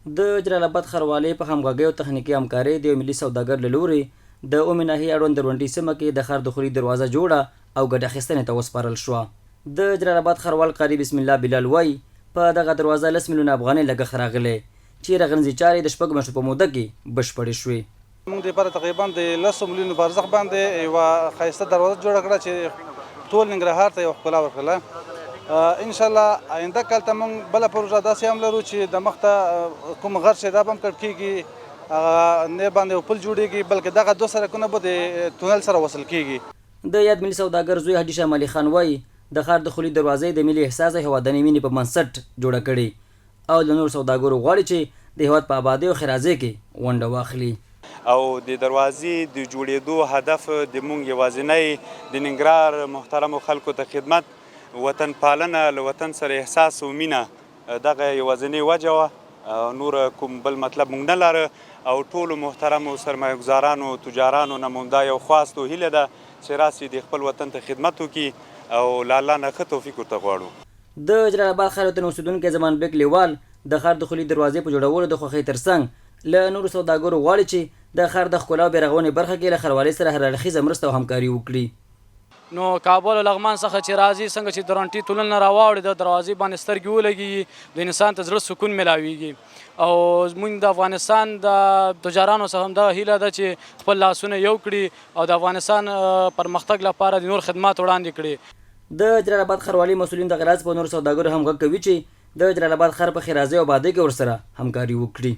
د جلال آباد ښاروالۍ په همغږۍ او تخنیکي همکارۍ د یو ملي سوداګر له لورې د اومې ناحیې اړوند دروندي سیمه کې د ښار دخولي دروازه جوړه او ګټه اخیستنې ته وسپارل شوه. د جلال آباد ښاروال قاري بسم الله بلال وایي په دغه دروازه 10 میلیونه افغانۍ لګښت راغلی چې رغنځي چارې د 6 میاشتو په موده کې بشپړې شوې. موږ دپاره تقریبا د 10 میلیونو په ارزښت باندې یوه ښایسته دروازه جوړه کړه چې ټول ننګرهار ته یوه ښکلا ورکړله. انشاءالله آینده کال ته موږ بله پروژه داسې هم لرو چې د مخته کوم غر چې دا به هم کټ کېږي نه باندې یو پل جوړېږي بلکې دغه 2 سړکونه به د تونل سره وصل کېږي. د یاد ملي سوداګر زوی حاجي شاه علي خان وایي د ښار دخولي دروازې د ملي احساس او هوادنۍ مینې په بنسټ جوړه کړې او له نورو سوداګرو غواړي چې د هېواد په ابادۍ او ښېرازۍ کې ونډه واخلي. او د دروازې د جوړېدو هدف د مونږ یوازینی د ننګرهار محترمو خلکو ته خدمت، وطن پالنه، له وطن سره احساس او مینه دغه یوازینی وجه وه. نور کوم بل مطلب مونږ نه لاره او ټولو محترمو سرمایه ګزارانو تجارانو نه مونږ دا یو خواست او هیله ده چې راسي د خپل وطن ته خدمت وکړي او له الله نه ښه توفیق ورته غواړو. د جلال آباد ښار وطن اوسېدونکی زمان بیګ لیوال د ښار دخولي دروازې په جوړولو د خوښۍ ترڅنګ له نورو سوداګرو غواړي چې د ښار د ښکلا او بیارغونې برخه کې له ښاروالۍ سره هر اړخیزه مرسته او همکاري وکړي. نو کابل او لغمان څخه چې راځي څنګه چې درونټي تونل نه راواوړي د دروازې باندې سترګې ولګي د انسان ته زړه سکون ملاویږي. او موږ د افغانستان د تجارانو څخه هم دغه هیله ده چې خپل لاسونه یو کړي او د افغانستان پرمختګ لپاره د نور خدمات وړاندې کړي. د جلال آباد ښاروالۍ مسؤلین دغه راز په نورو سوداګرو هم غږ کوي چې د جلال آباد ښار په ښېرازۍ او ابادۍ کې ورسره همکاري وکړي.